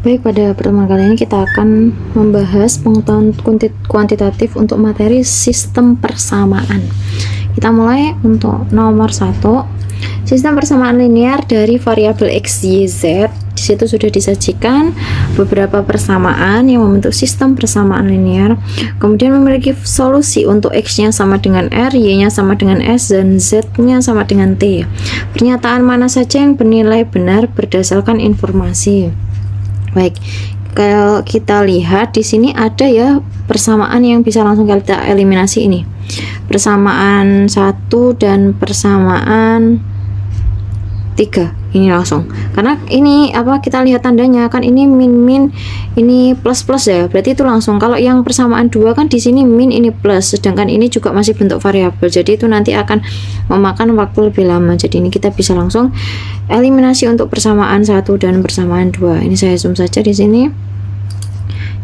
Baik, pada pertemuan kali ini kita akan membahas pengetahuan kuantitatif untuk materi sistem persamaan. Kita mulai untuk nomor 1. Sistem persamaan linear dari variabel x, y, z. Di situ sudah disajikan beberapa persamaan yang membentuk sistem persamaan linear. Kemudian memiliki solusi untuk x-nya sama dengan r, y-nya sama dengan s, dan z-nya sama dengan t. Pernyataan mana saja yang bernilai benar berdasarkan informasi. Baik, kalau kita lihat di sini ada ya persamaan yang bisa langsung kita eliminasi ini. Persamaan 1 dan persamaan 3 ini langsung. Karena ini kita lihat tandanya kan ini min, ini plus ya. Berarti itu langsung. Kalau yang persamaan 2 kan di sini min, ini plus, sedangkan ini juga masih bentuk variabel. Jadi itu nanti akan memakan waktu lebih lama. Jadi ini kita bisa langsung eliminasi untuk persamaan 1 dan persamaan 2. Ini saya zoom saja di sini.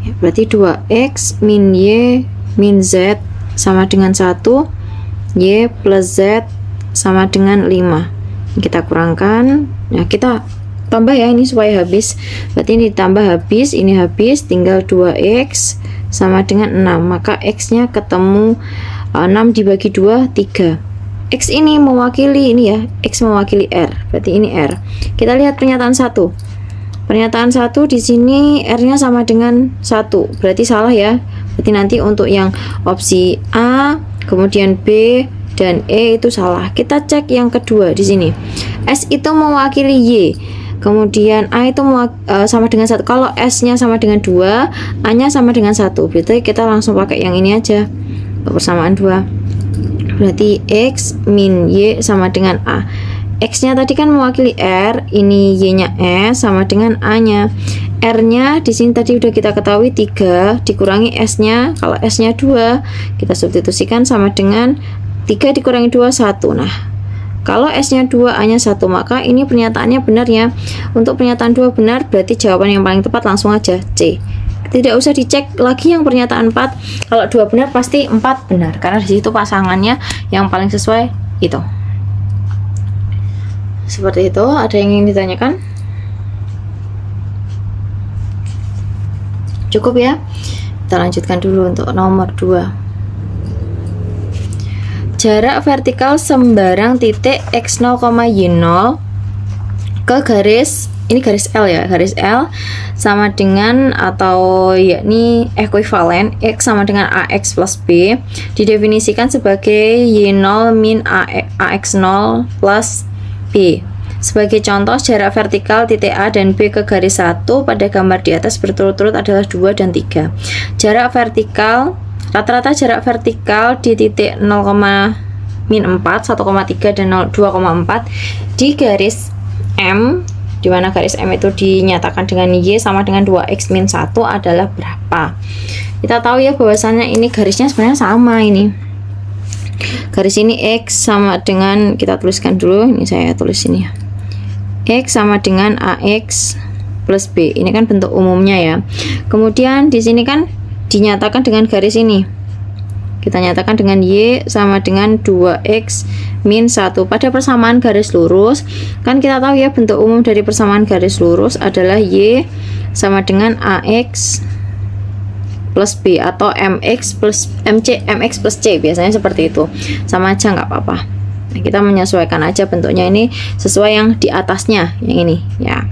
Ya, berarti 2x min y min z sama dengan 1, y plus z sama dengan 5. Kita kurangkan, ya kita tambah ya ini supaya habis. Berarti ini ditambah habis, ini habis, tinggal 2x sama dengan 6. Maka x-nya ketemu 6 dibagi 2, 3. X ini mewakili ini ya, x mewakili r. Berarti ini r. Kita lihat pernyataan 1. Pernyataan 1 di sini r-nya sama dengan 1. Berarti salah ya. Berarti nanti untuk yang opsi A, kemudian B dan E itu salah. Kita cek yang kedua di sini. S itu mewakili Y. Kemudian A itu sama dengan 1. Kalau S-nya sama dengan 2, A-nya sama dengan 1. Berarti kita langsung pakai yang ini aja. Persamaan 2. Berarti X min Y sama dengan A. X-nya tadi kan mewakili R, ini Y-nya S sama dengan A-nya. R-nya di sini tadi udah kita ketahui 3 dikurangi S-nya. Kalau S-nya 2, kita substitusikan sama dengan 3 dikurangi 2, 1. Nah, kalau S-nya 2, A-nya 1, maka ini pernyataannya benar ya. Untuk pernyataan 2 benar, berarti jawaban yang paling tepat langsung aja C. Tidak usah dicek lagi yang pernyataan 4. Kalau 2 benar, pasti 4 benar. Karena di situ pasangannya yang paling sesuai itu. Seperti itu. Ada yang ingin ditanyakan? Cukup ya. Kita lanjutkan dulu untuk nomor 2. Jarak vertikal sembarang titik x0, y0 ke garis, ini garis L ya, garis L sama dengan atau yakni ekuivalen x sama dengan ax plus b didefinisikan sebagai y0 min ax0 plus b. Sebagai contoh, jarak vertikal titik A dan B ke garis 1 pada gambar di atas berturut-turut adalah 2 dan 3. Jarak vertikal, rata-rata jarak vertikal di titik 0, min 4, 1,3 dan 2,4 di garis M, di mana garis M itu dinyatakan dengan Y sama dengan 2x min 1 adalah berapa? Kita tahu ya bahwasannya ini garisnya sebenarnya sama ini. Garis ini X sama dengan, kita tuliskan dulu, ini saya tulis ini ya. X sama dengan AX plus B. Ini kan bentuk umumnya ya. Kemudian di sini kan dinyatakan dengan garis ini. Kita nyatakan dengan Y sama dengan 2X min 1. Pada persamaan garis lurus, kan kita tahu ya bentuk umum dari persamaan garis lurus adalah Y sama dengan AX plus B atau MX plus C. Biasanya seperti itu. Sama aja nggak apa-apa. Nah, kita menyesuaikan aja bentuknya ini sesuai yang di atasnya, yang ini ya.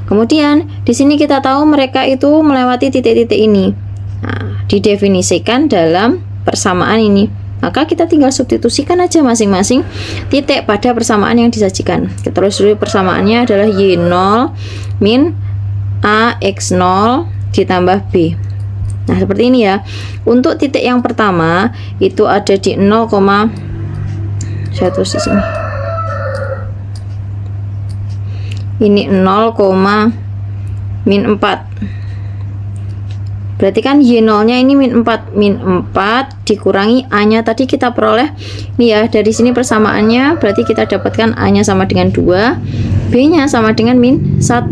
Kemudian di sini kita tahu mereka itu melewati titik-titik ini. Nah, didefinisikan dalam persamaan ini. Maka kita tinggal substitusikan aja masing-masing titik pada persamaan yang disajikan. Kita tulis dulu persamaannya adalah Y0 min AX0 ditambah B. Nah, seperti ini ya. Untuk titik yang pertama itu ada di 0, saya tulis di sini. Ini 0, min 4. Berarti kan Y0-nya ini min 4. Min 4 dikurangi A-nya tadi kita peroleh. Ini ya, dari sini persamaannya berarti kita dapatkan A-nya sama dengan 2, B-nya sama dengan min 1.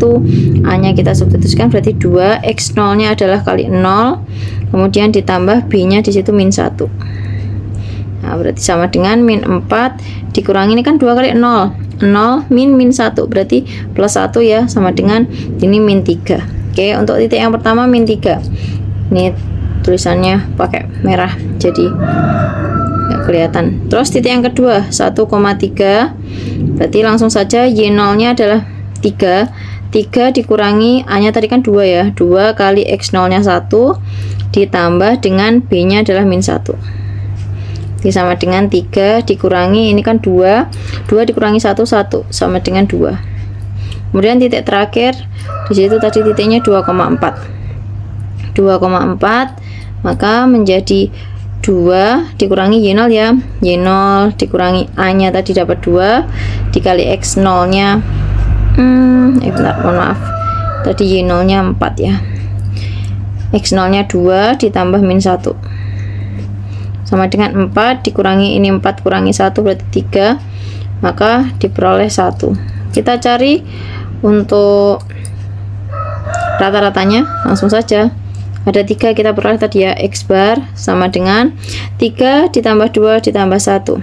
A-nya kita substitusikan berarti 2, X0-nya adalah kali 0. Kemudian ditambah B-nya di situ min 1. Nah, berarti sama dengan min 4 dikurangi ini kan 2 kali 0. 0 min 1 berarti plus 1 ya, sama dengan ini min 3. Oke, untuk titik yang pertama min 3. Ini tulisannya pakai merah jadi nggak kelihatan. Terus titik yang kedua 1,3, berarti langsung saja Y0 nya adalah 3 dikurangi A nya tadi kan 2 ya, 2 kali X0 nya 1 ditambah dengan B nya adalah min 1, ini sama dengan 3 dikurangi, ini kan 2 dikurangi 1 sama dengan 2. Kemudian titik terakhir di situ tadi titiknya 2,4, maka menjadi 2 dikurangi Y0 ya, Y0 dikurangi A nya tadi dapat 2 dikali X0 nya bentar, mohon maaf, tadi Y0 nya 4 ya, X0 nya 2 ditambah min 1 sama dengan 4 dikurangi, ini 4 kurangi 1 berarti 3, maka diperoleh 1. Kita cari untuk rata-ratanya, langsung saja. Ada 3 kita peroleh tadi ya, X bar sama dengan 3 ditambah 2 ditambah 1,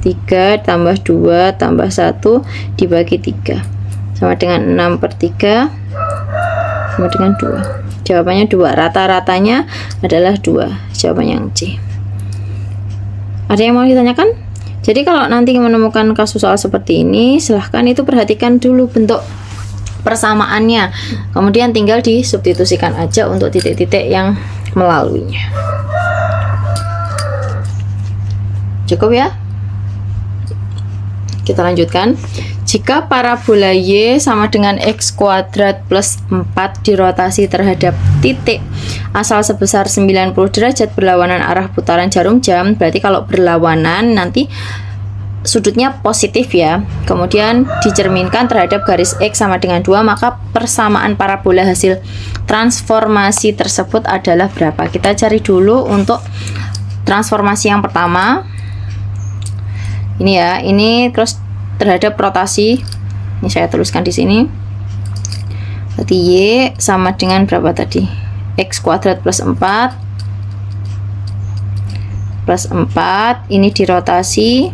3 tambah 2 tambah 1 dibagi 3 sama dengan 6/3 sama dengan 2. Jawabannya 2, rata-ratanya adalah 2, jawaban yang C. Ada yang mau ditanyakan? Jadi kalau nanti menemukan kasus soal seperti ini, silahkan itu perhatikan dulu bentuk persamaannya, kemudian tinggal disubstitusikan aja untuk titik-titik yang melaluinya. Cukup ya? Kita lanjutkan. Jika parabola Y sama dengan X kuadrat plus 4 dirotasi terhadap titik asal sebesar 90 derajat berlawanan arah putaran jarum jam, berarti kalau berlawanan nanti sudutnya positif ya, kemudian dicerminkan terhadap garis X sama dengan 2, maka persamaan parabola hasil transformasi tersebut adalah berapa? Kita cari dulu untuk transformasi yang pertama. Ini ya, ini terus terhadap rotasi. Ini saya tuliskan di sini. Berarti Y sama dengan berapa tadi? X kuadrat plus 4 ini dirotasi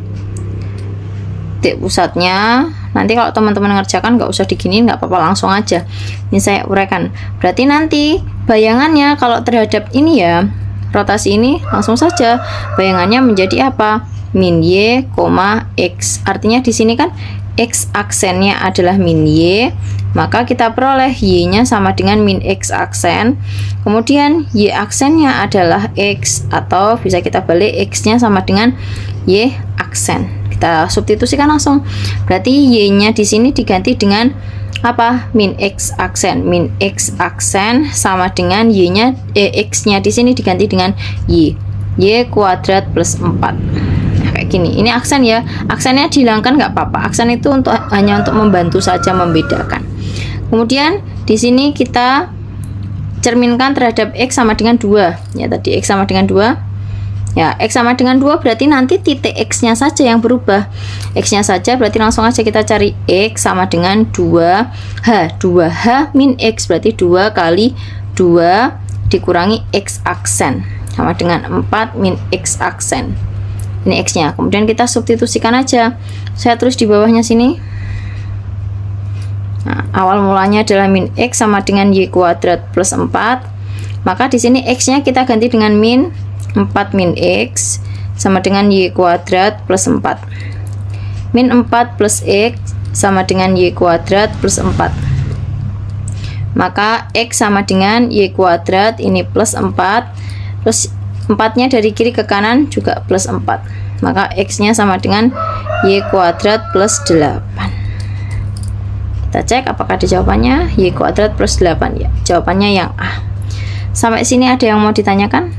titik pusatnya. Nanti kalau teman-teman ngerjakan nggak usah diginiin, nggak apa-apa, langsung aja. Ini saya uraikan. Berarti nanti bayangannya kalau terhadap ini ya, rotasi ini langsung saja bayangannya menjadi apa? Min Y, X. Artinya di sini kan X aksennya adalah min Y, maka kita peroleh Y-nya sama dengan min X aksen. Kemudian Y aksennya adalah X, atau bisa kita balik, X-nya sama dengan Y aksen. Kita substitusikan langsung. Berarti Y-nya di sini diganti dengan apa? Min X aksen. Min X aksen sama dengan Y-nya, X-nya di sini diganti dengan Y. Y kuadrat plus 4. Kayak gini, ini aksen ya, aksennya dihilangkan nggak apa-apa, aksen itu hanya untuk membantu saja membedakan. Kemudian di sini kita cerminkan terhadap X sama dengan 2 ya, tadi X sama dengan 2 ya, X sama dengan 2 berarti nanti titik X nya saja yang berubah, X nya saja, berarti langsung aja kita cari X sama dengan 2H 2H min X, berarti 2 kali 2 dikurangi X aksen sama dengan 4 min X aksen. Ini X nya, kemudian kita substitusikan aja, saya tulis di bawahnya sini. Nah, awal mulanya adalah min X sama dengan Y kuadrat plus 4, maka di sini X nya kita ganti dengan min 4 min X sama dengan Y kuadrat plus 4. Min 4 plus X sama dengan Y kuadrat plus 4, maka X sama dengan Y kuadrat, ini plus 4, terus 4-nya dari kiri ke kanan juga plus 4, maka X-nya sama dengan Y kuadrat plus 8. Kita cek apakah ada jawabannya. Y kuadrat plus 8 ya, jawabannya yang A. Sampai sini ada yang mau ditanyakan?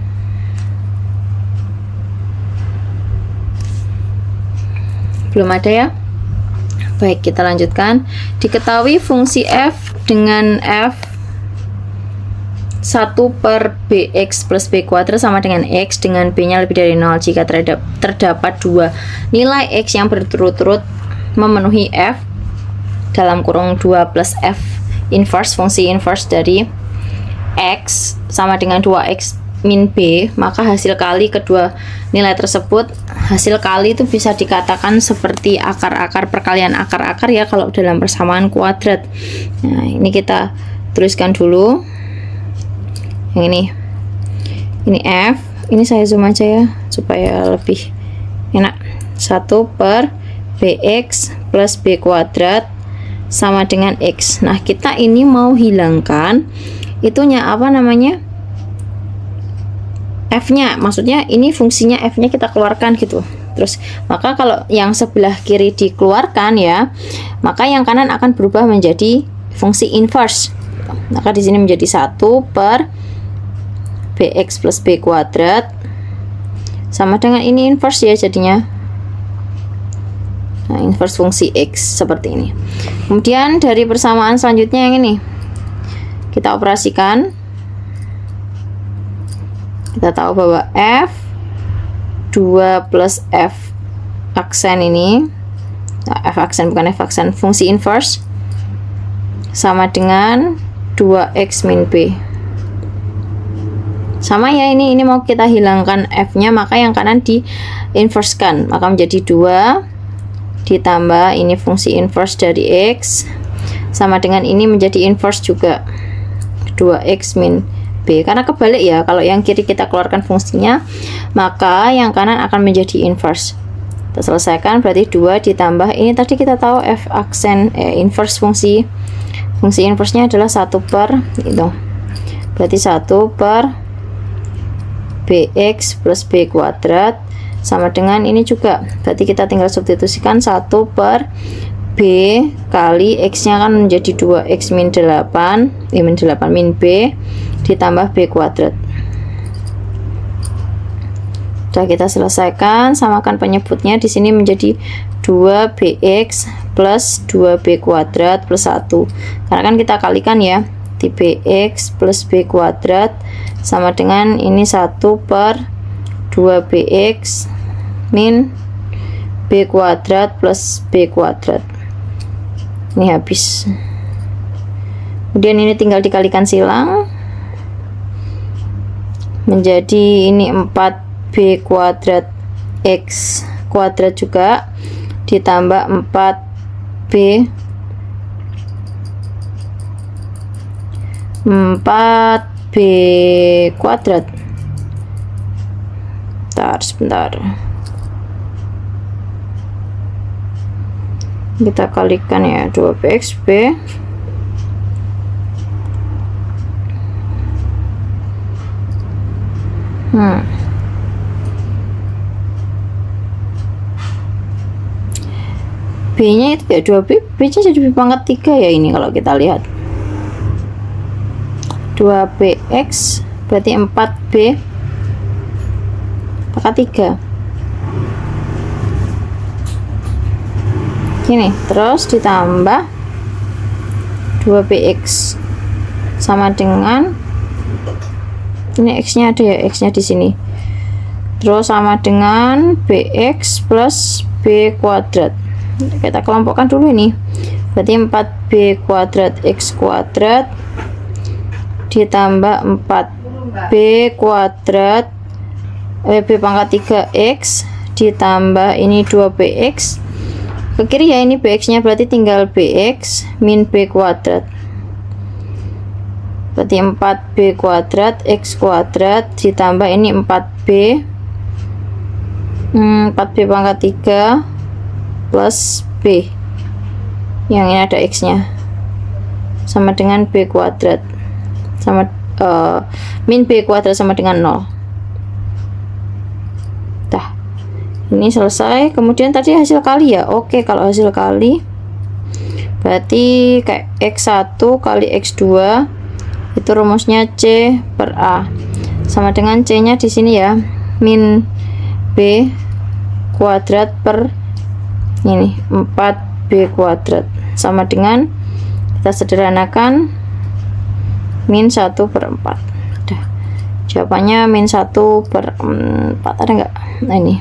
Belum ada ya? Baik, kita lanjutkan. Diketahui fungsi F dengan F 1 per Bx plus B kuadrat sama dengan X dengan B nya lebih dari 0 jika terdapat 2 nilai X yang berturut-turut memenuhi F dalam kurung 2 plus F inverse, fungsi inverse dari X sama dengan 2X min B, maka hasil kali kedua nilai tersebut, hasil kali itu bisa dikatakan seperti akar-akar perkalian akar-akar ya kalau dalam persamaan kuadrat. Nah, ini kita tuliskan dulu yang ini F, ini saya zoom aja ya supaya lebih enak. 1 per bx plus b kuadrat sama dengan x. Nah, kita ini mau hilangkan itunya apa namanya, f-nya, maksudnya ini fungsinya f-nya kita keluarkan gitu. Terus maka kalau yang sebelah kiri dikeluarkan ya, maka yang kanan akan berubah menjadi fungsi inverse. Maka di sini menjadi 1 per bx plus b kuadrat sama dengan ini inverse ya jadinya. Nah, inverse fungsi x seperti ini. Kemudian dari persamaan selanjutnya yang ini kita operasikan. Kita tahu bahwa f 2 plus f aksen ini, nah, f aksen bukan f aksen, fungsi inverse sama dengan 2x min b. Sama ya, ini mau kita hilangkan f-nya, maka yang kanan di inverse-kan, maka menjadi 2 ditambah ini fungsi inverse dari x sama dengan ini menjadi inverse juga 2x min b, karena kebalik ya, kalau yang kiri kita keluarkan fungsinya maka yang kanan akan menjadi inverse. Kita selesaikan, berarti 2 ditambah ini tadi kita tahu f aksen inverse fungsi inverse-nya adalah 1 per itu, berarti 1 per bx plus b kuadrat sama dengan ini juga, berarti kita tinggal substitusikan 1 per b kali x nya kan menjadi 2x min 8 min b ditambah b kuadrat. Sudah kita selesaikan, samakan penyebutnya di sini menjadi 2bx plus 2b kuadrat plus 1, karena kan kita kalikan ya, di bx plus b kuadrat sama dengan ini 1 per 2bx min b kuadrat plus b kuadrat. Ini habis. Kemudian ini tinggal dikalikan silang menjadi ini 4b kuadrat x kuadrat juga ditambah 4b kuadrat. Sebentar. Kita kalikan ya, 2bxb b nya itu ya 2b, b nya jadi b pangkat 3 ya, ini kalau kita lihat 2bx berarti 4b pangkat 3 gini, terus ditambah 2bx sama dengan ini x nya ada ya, x nya di sini, terus sama dengan bx plus b kuadrat. Kita kelompokkan dulu ini, berarti 4b kuadrat x kuadrat ditambah 4b kuadrat b pangkat 3x ditambah ini 2bx ke kiri ya, ini bx nya berarti tinggal bx min b kuadrat, berarti 4b kuadrat x kuadrat ditambah ini 4b pangkat 3 plus b yang ini ada x nya sama dengan b kuadrat sama min b kuadrat sama dengan 0. Ini selesai. Kemudian tadi hasil kali ya, oke, kalau hasil kali berarti kayak x1 kali x2 itu rumusnya c per a sama dengan c nya di sini ya, min b kuadrat per ini 4b kuadrat sama dengan, kita sederhanakan, min 1 per 4. Udah, jawabannya min 1 per 4, ada nggak? Nah ini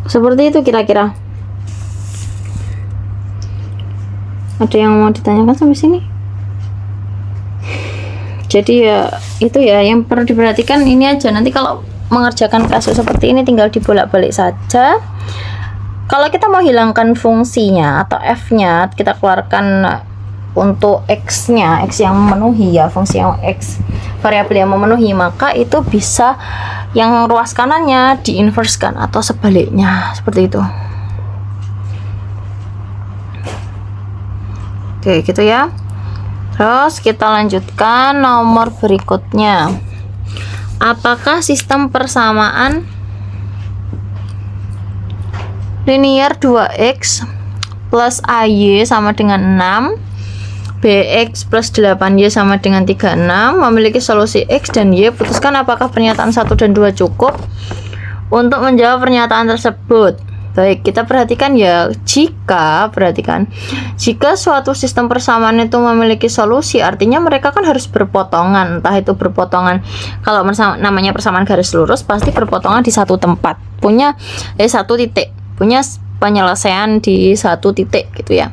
seperti itu kira-kira. Ada yang mau ditanyakan sampai sini? Jadi ya itu ya yang perlu diperhatikan ini aja, nanti kalau mengerjakan kasus seperti ini tinggal dibolak-balik saja. Kalau kita mau hilangkan fungsinya atau f-nya, kita keluarkan untuk x-nya, x yang memenuhi ya, fungsi yang x variabel yang memenuhi, maka itu bisa yang ruas kanannya diinverskan atau sebaliknya seperti itu. Oke, gitu ya. Terus kita lanjutkan nomor berikutnya. Apakah sistem persamaan linear 2x plus AY sama dengan 6, BX plus 8Y sama dengan 36 memiliki solusi X dan Y? Putuskan apakah pernyataan 1 dan 2 cukup untuk menjawab pernyataan tersebut. Baik, kita perhatikan ya, jika suatu sistem persamaan itu memiliki solusi, artinya mereka kan harus berpotongan, entah itu berpotongan, kalau namanya persamaan garis lurus pasti berpotongan di satu tempat, punya satu titik, punya penyelesaian di satu titik gitu ya.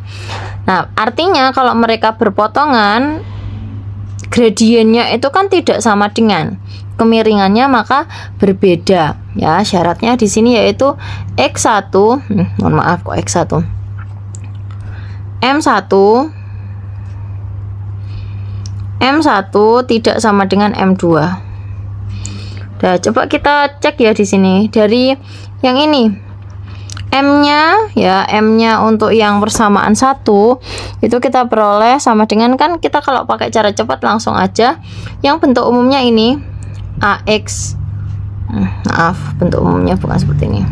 Nah, artinya kalau mereka berpotongan, gradiennya itu kan tidak sama dengan kemiringannya, maka berbeda ya. Syaratnya di sini yaitu x1 mohon maaf kok x1 M1 tidak sama dengan M2. Nah, coba kita cek ya di sini dari yang ini. M-nya untuk yang persamaan 1 itu kita peroleh sama dengan, kan kita kalau pakai cara cepat langsung aja yang bentuk umumnya ini AX, maaf bentuk umumnya bukan seperti ini.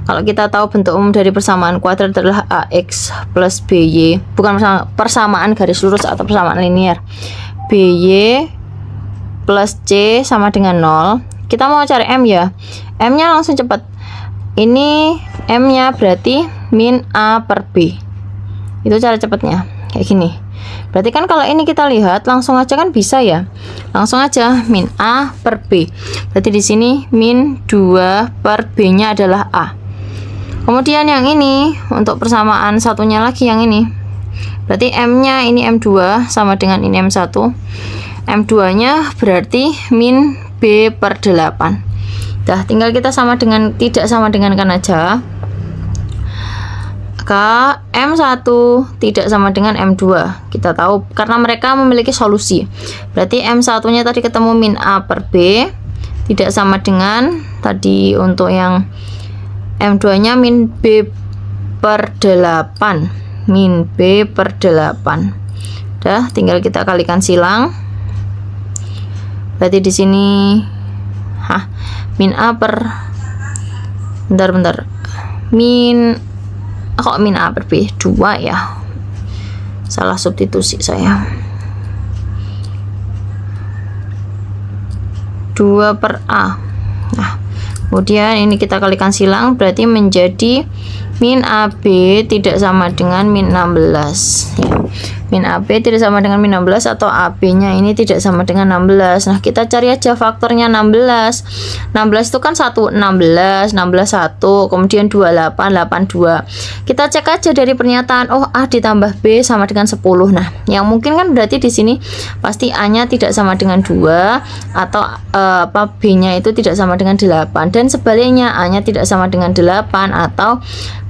Kalau kita tahu bentuk umum dari persamaan kuadrat adalah AX plus BY, bukan persamaan garis lurus atau persamaan linear, BY plus C sama dengan 0. Kita mau cari M ya, M-nya langsung cepat. Ini M-nya berarti min A per B. Itu cara cepatnya kayak gini. Berarti kan kalau ini kita lihat langsung aja kan bisa ya. Langsung aja min A per B. Berarti di sini min 2 per B-nya adalah A. Kemudian yang ini untuk persamaan satunya lagi yang ini. Berarti M-nya ini M2 sama dengan ini M1. M2-nya berarti min B per 8. Dah, tinggal kita tidak sama dengan kan aja. M1 tidak sama dengan M2. Kita tahu karena mereka memiliki solusi. Berarti M1-nya tadi ketemu min A per B tidak sama dengan tadi untuk yang M2-nya min B per 8. Min B per 8. Dah, tinggal kita kalikan silang. Berarti di sini min A per bentar min A per B 2 ya, salah substitusi saya, 2 per A. Nah, kemudian ini kita kalikan silang, berarti menjadi min AB tidak sama dengan min 16 ya. Min AB tidak sama dengan min 16 atau AB-nya ini tidak sama dengan 16. Nah, kita cari aja faktornya 16. 16 itu kan 1, 16, 1, kemudian 28, 82. Kita cek aja dari pernyataan, oh A ditambah B sama dengan 10. Nah, yang mungkin kan berarti di sini pasti A-nya tidak sama dengan 2 atau B-nya itu tidak sama dengan 8, dan sebaliknya A-nya tidak sama dengan 8 atau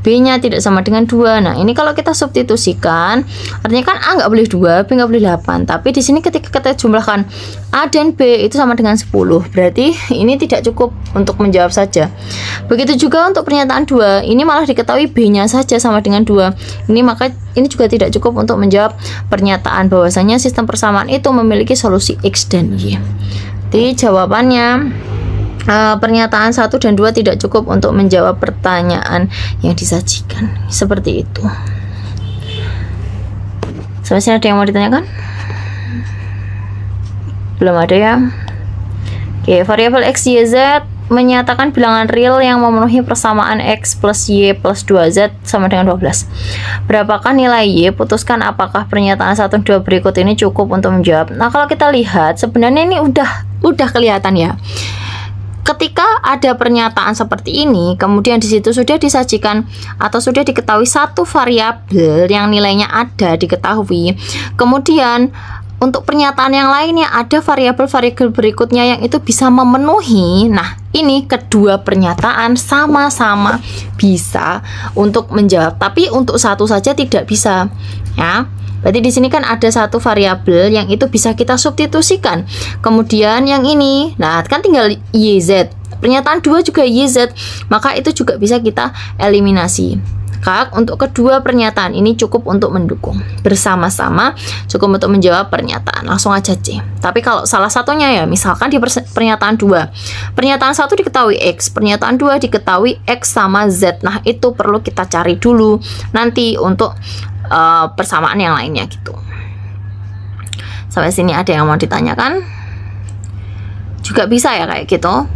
B-nya tidak sama dengan 2. Nah, ini kalau kita substitusikan, artinya kan A nggak boleh 2, B nggak boleh 8. Tapi di sini ketika kita jumlahkan A dan B itu sama dengan 10. Berarti ini tidak cukup untuk menjawab saja. Begitu juga untuk pernyataan 2. Ini malah diketahui B-nya saja sama dengan 2. Maka ini juga tidak cukup untuk menjawab pernyataan bahwasanya sistem persamaan itu memiliki solusi X dan Y. Jadi jawabannya pernyataan 1 dan 2 tidak cukup untuk menjawab pertanyaan yang disajikan. Seperti itu. Sampai sini ada yang mau ditanyakan? Belum ada ya? Oke, variabel X, Y, Z menyatakan bilangan real yang memenuhi persamaan X plus Y plus 2Z sama dengan 12. Berapakah nilai Y? Putuskan apakah pernyataan 1 dan 2 berikut ini cukup untuk menjawab. Nah, kalau kita lihat sebenarnya ini udah kelihatan ya. Ketika ada pernyataan seperti ini, kemudian di situ sudah disajikan atau sudah diketahui satu variabel yang nilainya ada diketahui. Kemudian untuk pernyataan yang lainnya ada variabel-variabel berikutnya yang itu bisa memenuhi. Nah, ini kedua pernyataan sama-sama bisa untuk menjawab, tapi untuk satu saja tidak bisa ya. Berarti di sini kan ada satu variabel yang itu bisa kita substitusikan. Kemudian yang ini, nah kan tinggal YZ. Pernyataan 2 juga YZ, maka itu juga bisa kita eliminasi. Maka untuk kedua pernyataan ini cukup untuk mendukung. Bersama-sama cukup untuk menjawab pernyataan. Langsung aja C. Tapi kalau salah satunya ya, misalkan di pernyataan 2. Pernyataan 1 diketahui X, pernyataan 2 diketahui X sama Z. Nah, itu perlu kita cari dulu nanti untuk persamaan yang lainnya gitu. Sampai sini ada yang mau ditanyakan? Juga bisa ya kayak gitu.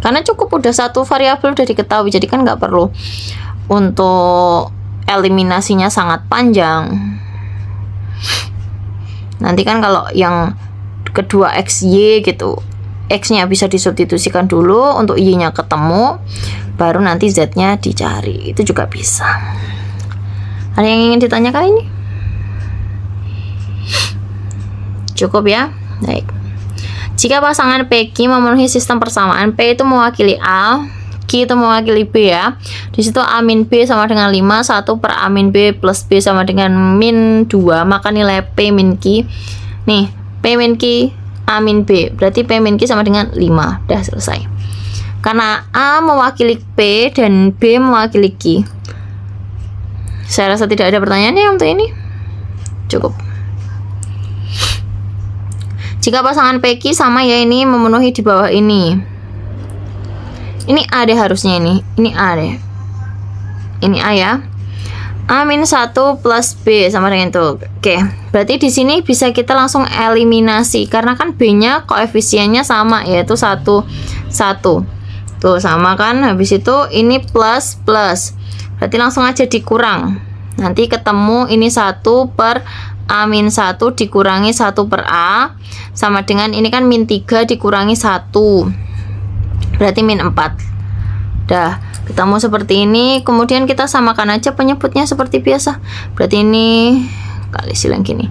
Karena cukup udah satu variabel udah diketahui, jadi kan nggak perlu untuk eliminasinya sangat panjang. Nanti kan kalau yang kedua XY gitu, X-nya bisa disubstitusikan dulu, untuk Y-nya ketemu, baru nanti Z-nya dicari. Itu juga bisa. Ada yang ingin ditanyakan ini? Cukup ya? Baik. Jika pasangan PQ memenuhi sistem persamaan, P itu mewakili A, Q itu mewakili B ya. Di situ A min B sama dengan 5, 1 per A min B plus B sama dengan min 2, maka nilai P min Q. Nih, P min Q, A min B, berarti P min Q sama dengan 5. Udah selesai. Karena A mewakili P dan B mewakili Q. Saya rasa tidak ada pertanyaan ya untuk ini. Cukup. Jika pasangan PQ sama ya ini memenuhi di bawah ini. Ini A deh harusnya ini. Ini A deh. Ini A ya. A min 1 plus B sama dengan itu. Oke, berarti di sini bisa kita langsung eliminasi karena kan B-nya koefisiennya sama yaitu 1 1. Tuh sama kan? Habis itu ini plus plus. Berarti langsung aja dikurang. Nanti ketemu ini 1 per A min 1 dikurangi 1 per A sama dengan ini kan min 3 dikurangi 1, berarti min 4. Dah ketemu seperti ini. Kemudian kita samakan aja penyebutnya seperti biasa. Berarti ini kali silang gini,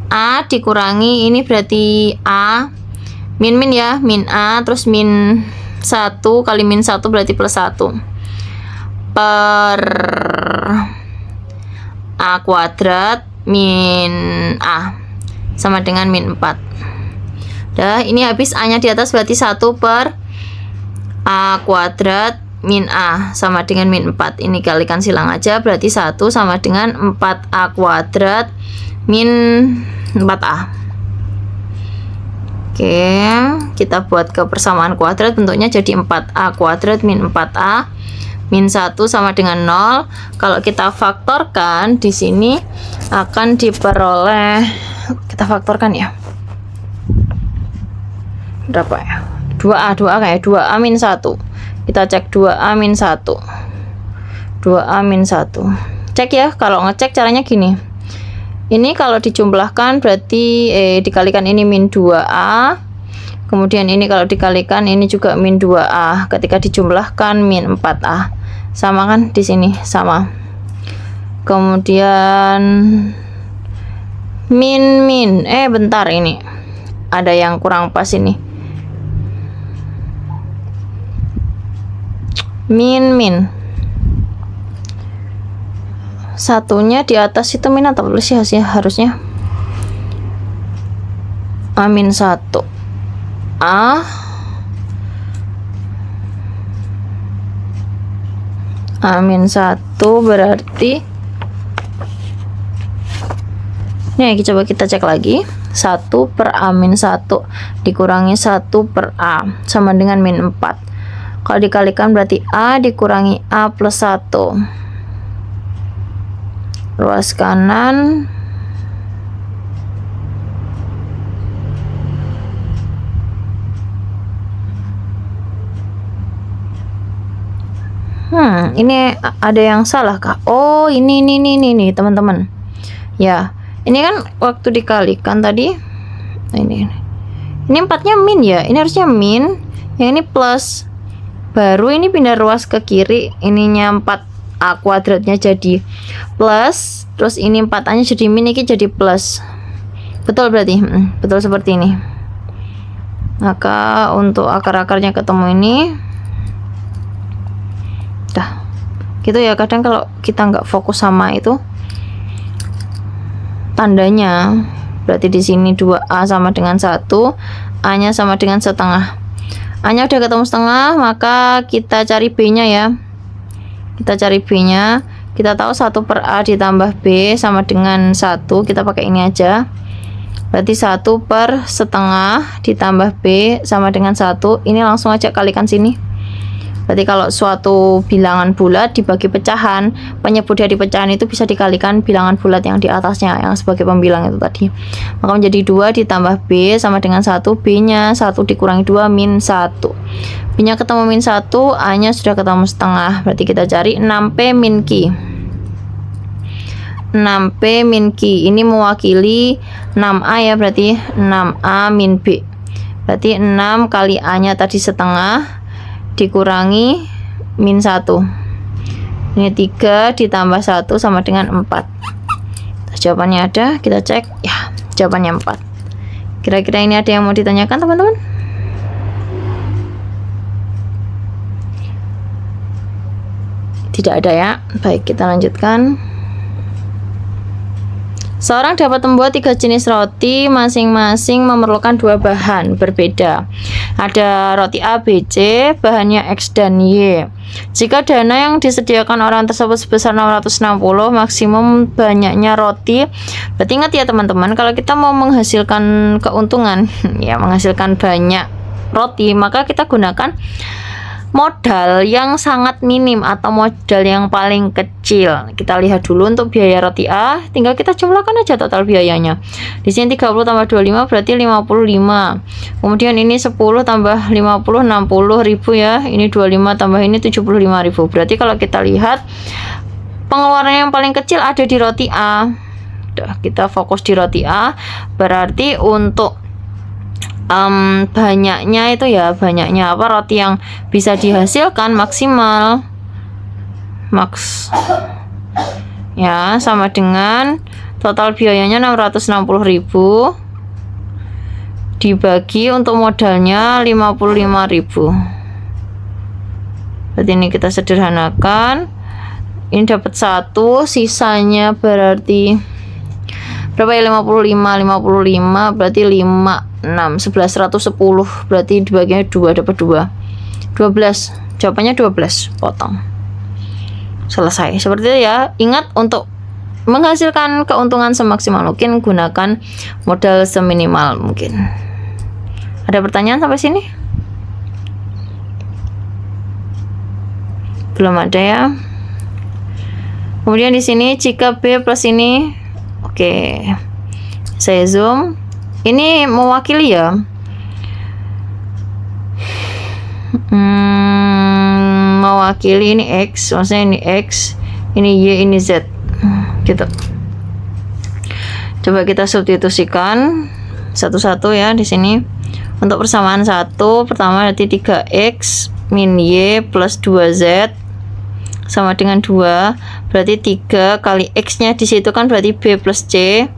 A dikurangi ini berarti A min ya, min A, terus min 1 kali min 1 berarti plus 1 per A kuadrat min A sama dengan min 4. Dah, ini habis A nya di atas berarti 1 per A kuadrat min A sama dengan min 4. Ini kalikan silang aja, berarti 1 sama dengan 4A kuadrat min 4A. Oke, kita buat ke persamaan kuadrat, bentuknya jadi 4A kuadrat min 4A min 1 sama dengan 0. Kalau kita faktorkan di sini akan diperoleh, kita faktorkan ya, berapa ya, 2A kayak 2A min 1. Kita cek 2A min 1, 2A min 1. Cek ya, kalau ngecek caranya gini, ini kalau dijumlahkan berarti dikalikan ini min 2A, kemudian ini kalau dikalikan ini juga min 2A, ketika dijumlahkan min 4A, sama kan di sini sama. Kemudian min bentar, ini ada yang kurang pas ini. Min satunya di atas itu min atau plus ya, harusnya A min 1 A min 1 berarti nih, coba kita cek lagi, 1 per A min 1 dikurangi 1 per A sama dengan min 4. Kalau dikalikan berarti A dikurangi A plus 1. Ruas kanan ini ada yang salah kah? Oh, ini teman-teman. Ya, ini kan waktu dikalikan tadi. Ini 4-nya min ya. Ini harusnya min, yang ini plus. Baru ini pindah ruas ke kiri, ininya 4A kuadratnya jadi plus, terus ini 4A nya jadi min, ini jadi plus. Betul berarti, betul seperti ini. Maka untuk akar-akarnya ketemu ini, dah gitu ya. Kadang kalau kita nggak fokus sama itu, tandanya. Berarti di sini 2A sama dengan 1, A-nya sama dengan setengah. A-nya udah ketemu setengah, maka kita cari B-nya ya. Kita cari B-nya. Kita tahu 1 per A ditambah B sama dengan 1. Kita pakai ini aja. Berarti 1 per setengah ditambah B sama dengan 1. Ini langsung aja kalikan sini. Berarti kalau suatu bilangan bulat dibagi pecahan, penyebut dari pecahan itu bisa dikalikan bilangan bulat yang di atasnya, yang sebagai pembilang itu tadi. Maka menjadi 2 ditambah B sama dengan 1. B-nya 1 dikurangi 2 min 1. B-nya ketemu min 1, A-nya sudah ketemu setengah. Berarti kita cari 6P min Q. 6P min Q ini mewakili 6A ya, berarti 6A min B. Berarti 6 kali A-nya tadi setengah dikurangi min 1. Ini 3 ditambah 1 sama dengan 4. Jawabannya ada, kita cek ya, jawabannya 4. Kira-kira ini ada yang mau ditanyakan teman-teman? Tidak ada ya. Baik, kita lanjutkan. Seorang dapat membuat 3 jenis roti, masing-masing memerlukan 2 bahan berbeda. Ada roti A, B, C, bahannya X dan Y. Jika dana yang disediakan orang tersebut sebesar 660, maksimum banyaknya roti. Berarti ingat ya teman-teman, kalau kita mau menghasilkan keuntungan, ya menghasilkan banyak roti, maka kita gunakan modal yang sangat minim atau modal yang paling kecil. Kita lihat dulu untuk biaya roti A, tinggal kita jumlahkan aja total biayanya. Di sini 30 tambah 25 berarti 55. Kemudian ini 10 tambah 50 60.000 ya. Ini 25 tambah ini 75.000. Berarti kalau kita lihat pengeluaran yang paling kecil ada di roti A. Kita fokus di roti A. Berarti untuk banyaknya itu ya, banyaknya apa roti yang bisa dihasilkan maksimal max ya sama dengan total biayanya 660.000 dibagi untuk modalnya 55.000. Berarti ini kita sederhanakan, ini dapat 1, sisanya berarti berapa ya? 55 berarti 5 6 11 110, berarti dibaginya 2 dapat 2 12. Jawabannya 12, potong, selesai. Seperti itu ya. Ingat, untuk menghasilkan keuntungan semaksimal mungkin gunakan modal seminimal mungkin. Ada pertanyaan sampai sini? Belum ada ya. Kemudian di sini jika B plus ini, oke, saya zoom. Ini mewakili ya, mewakili ini X, maksudnya ini X, ini Y, ini Z, gitu. Coba kita substitusikan satu-satu ya di sini. Untuk persamaan 1, pertama berarti 3X min Y plus 2Z sama dengan 2, berarti 3 kali X nya di situ kan berarti B plus C,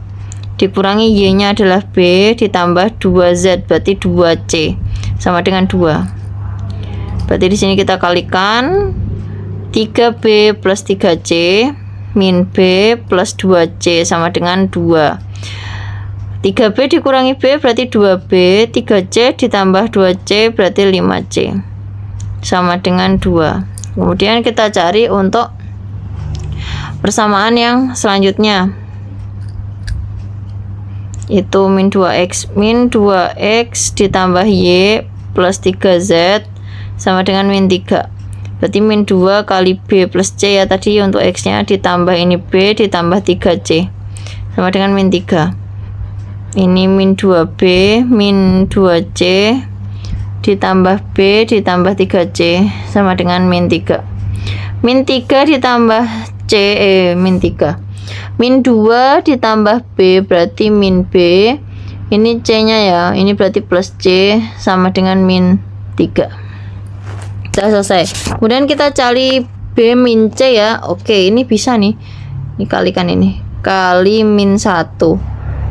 dikurangi Y nya adalah B, ditambah 2Z berarti 2C sama dengan 2. Berarti di sini kita kalikan 3B plus 3C min B plus 2C sama dengan 2. 3B dikurangi B berarti 2B, 3C ditambah 2C berarti 5C sama dengan 2. Kemudian kita cari untuk persamaan yang selanjutnya, itu min 2x ditambah y plus 3z sama dengan min 3. Berarti min 2 kali b plus c ya tadi untuk x nya, ditambah ini b ditambah 3c sama dengan min 3. Ini min 2b min 2c ditambah b ditambah 3c sama dengan min 3. Min 3 ditambah c min 3. Min 2 ditambah B berarti min B. Ini C nya ya, ini berarti plus C sama dengan min 3. Sudah selesai. Kemudian kita cari B min C ya. Oke, ini bisa nih. Ini kalikan ini. Kali min 1.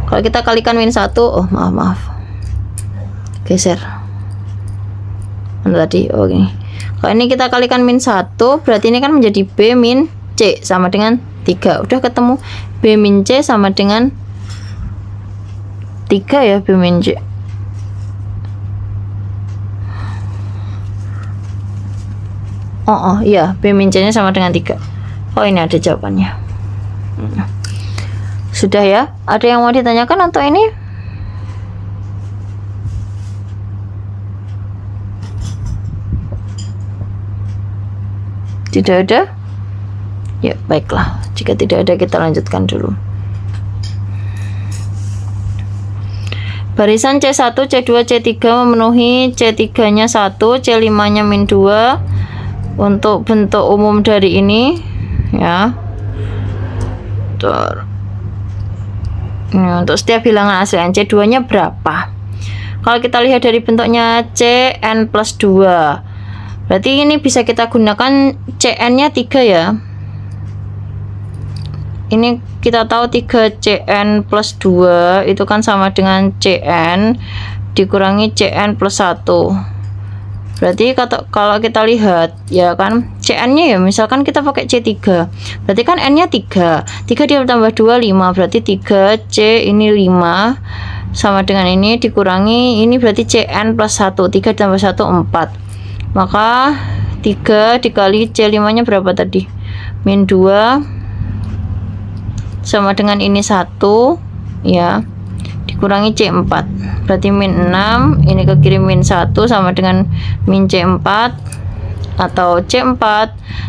Kalau kita kalikan min 1, oh maaf. Geser. Mana tadi? Oh ini. Kalau ini kita kalikan min 1, berarti ini kan menjadi B min C sama dengan 3. Udah ketemu B min C sama dengan 3 ya, B min C. Iya, B min C nya sama dengan 3. Oh, ini ada jawabannya. Sudah ya? Ada yang mau ditanyakan untuk ini? Tidak ada? Ya, baiklah. Jika tidak ada, kita lanjutkan dulu. Barisan C1, C2, C3 memenuhi C3-nya 1, C5-nya min 2. Untuk bentuk umum dari ini ya. Untuk setiap bilangan asli C2-nya berapa? Kalau kita lihat dari bentuknya Cn plus 2, berarti ini bisa kita gunakan Cn-nya 3 ya. Ini kita tahu 3 Cn plus 2 itu kan sama dengan Cn dikurangi Cn plus 1. Berarti kalau kita lihat ya kan, Cn-nya ya misalkan kita pakai C3, berarti kan N-nya 3 ditambah 2 5, berarti 3 C ini 5 sama dengan ini dikurangi ini, berarti Cn plus 1, 3 ditambah 1 4, maka 3 dikali C5 nya berapa tadi, min 2 sama dengan ini 1 ya, dikurangi C4, berarti min 6, ini ke kiri min 1 sama dengan min C4, atau C4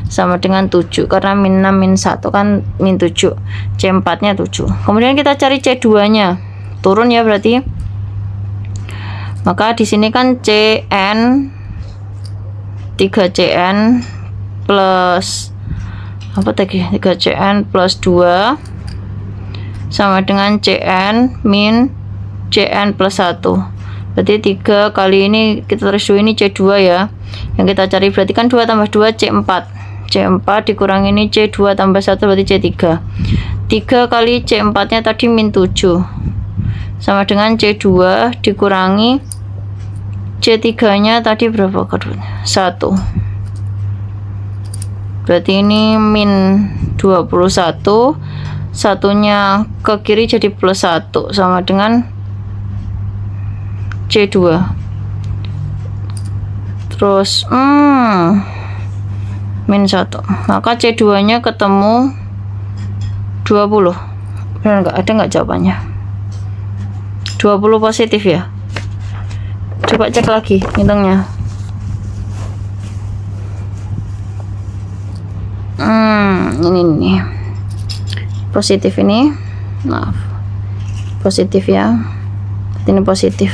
sama dengan 7 karena min 6 min 1 kan min 7, C4 nya 7. Kemudian kita cari C2 nya, turun ya berarti, maka di sini kan Cn 3 Cn plus apa tadi, 3 Cn plus 2 sama dengan Cn min Cn plus 1, berarti 3 kali ini kita tulis dulu, ini C2 ya yang kita cari, berarti kan 2 tambah 2 C4, C4 dikurangi ini C2 tambah 1 berarti C3, 3 kali C4 nya tadi min 7 sama dengan C2 dikurangi C3 nya tadi berapa keduanya, 1, berarti ini min 21, satunya ke kiri jadi plus 1 sama dengan C2, terus min 1, maka C2 nya ketemu 20. Benar nggak? Ada nggak jawabannya? 20 positif ya, coba cek lagi hitungnya. Ini nih positif, ini maaf positif ya, ini positif,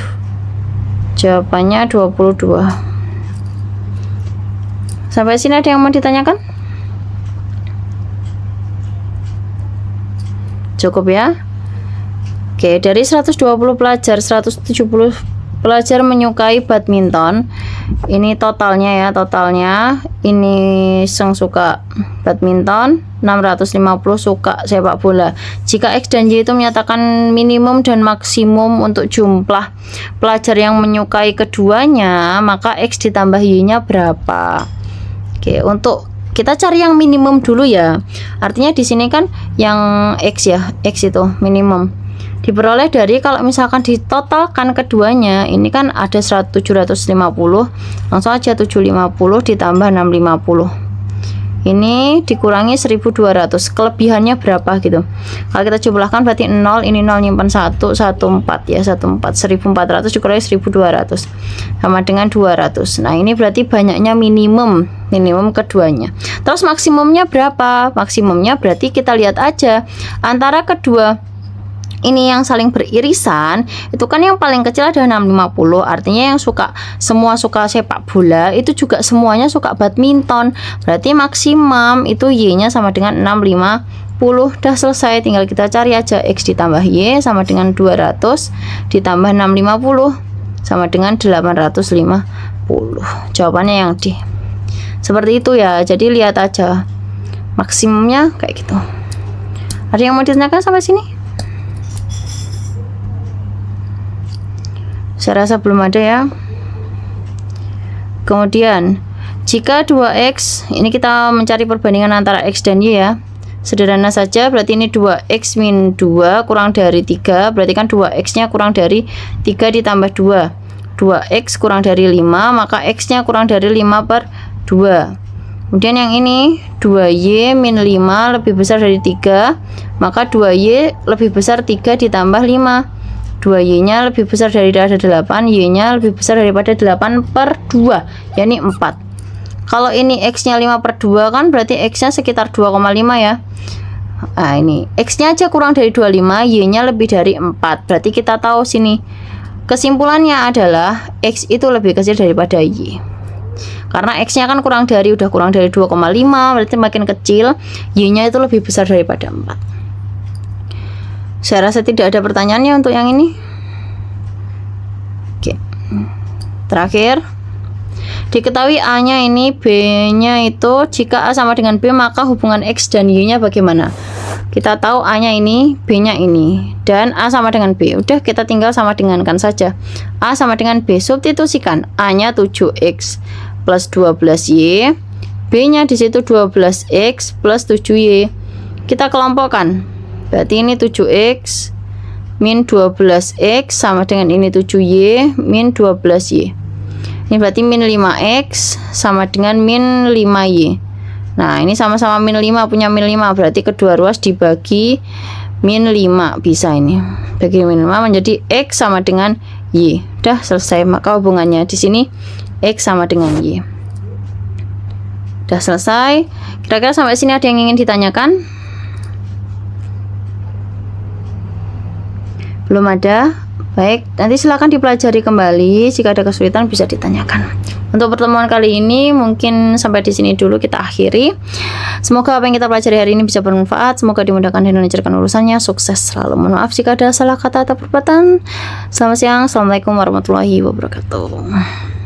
jawabannya 22. Sampai sini ada yang mau ditanyakan? Cukup ya. Oke, dari 120 pelajar 170 pelajar menyukai badminton. Ini totalnya ya, totalnya ini yang suka badminton, 650 suka sepak bola. Jika X dan Y itu menyatakan minimum dan maksimum untuk jumlah pelajar yang menyukai keduanya, maka X ditambah Y-nya berapa? Oke, untuk kita cari yang minimum dulu ya. Artinya di sini kan yang X ya, X itu minimum diperoleh dari, kalau misalkan ditotalkan keduanya ini kan ada 750, langsung aja 750 ditambah 650, ini dikurangi 1200, kelebihannya berapa gitu. Kalau kita jumlahkan berarti 0, ini 0 nyimpan 1, 14 ya, 14, 1400 dikurangi 1200 sama dengan 200. Nah ini berarti banyaknya minimum keduanya. Terus maksimumnya berapa? Maksimumnya berarti kita lihat aja antara kedua ini yang saling beririsan, itu kan yang paling kecil ada 650, artinya yang semua suka sepak bola itu juga semuanya suka badminton, berarti maksimum itu Y-nya sama dengan 650. Udah selesai, tinggal kita cari aja X ditambah Y sama dengan 200 ditambah 650 sama dengan 850. Jawabannya yang D. Seperti itu ya, jadi lihat aja maksimumnya kayak gitu. Ada yang mau ditanyakan sampai sini? Saya rasa belum ada ya. Kemudian jika 2X, ini kita mencari perbandingan antara X dan Y ya, Sederhana saja, berarti ini 2x min 2 kurang dari 3, berarti kan 2x nya kurang dari 3 ditambah 2, 2x kurang dari 5, maka x nya kurang dari 5 per 2. Kemudian yang ini 2y min 5 lebih besar dari 3, maka 2y lebih besar 3 ditambah 5, 2y nya lebih besar daripada 8, y nya lebih besar daripada 8 per 2, yakni 4. Kalau ini x nya 5 per 2 kan berarti x nya sekitar 2,5 ya. Nah ini x nya aja kurang dari 25, y nya lebih dari 4, berarti kita tahu sini kesimpulannya adalah x itu lebih kecil daripada y. Karena x nya kan udah kurang dari 2,5, berarti makin kecil, y nya itu lebih besar daripada 4. Saya rasa tidak ada pertanyaannya untuk yang ini. Oke. Terakhir, diketahui A nya ini, B nya itu jika A sama dengan B, maka hubungan X dan Y nya bagaimana? Kita tahu A nya ini, B nya ini, dan A sama dengan B. Udah, kita tinggal sama dengankan saja. A sama dengan B, substitusikan. A nya 7X plus 12Y, B nya di situ 12X plus 7Y. Kita kelompokkan. Berarti ini 7x min 12x sama dengan ini 7y min 12y. Ini berarti min 5x sama dengan min 5y. Nah ini sama-sama min 5, punya min 5, berarti kedua ruas dibagi min 5, bisa ini bagi min 5 menjadi x sama dengan y. Udah selesai, maka hubungannya di sini x sama dengan y. Udah selesai. Kira-kira sampai sini ada yang ingin ditanyakan? Belum ada? Baik, nanti silahkan dipelajari kembali. Jika ada kesulitan bisa ditanyakan. Untuk pertemuan kali ini mungkin sampai di sini dulu kita akhiri. Semoga apa yang kita pelajari hari ini bisa bermanfaat. Semoga dimudahkan dan dilancarkan urusannya. Sukses selalu. Mohon maaf jika ada salah kata atau perbuatan. Selamat siang. Assalamualaikum warahmatullahi wabarakatuh.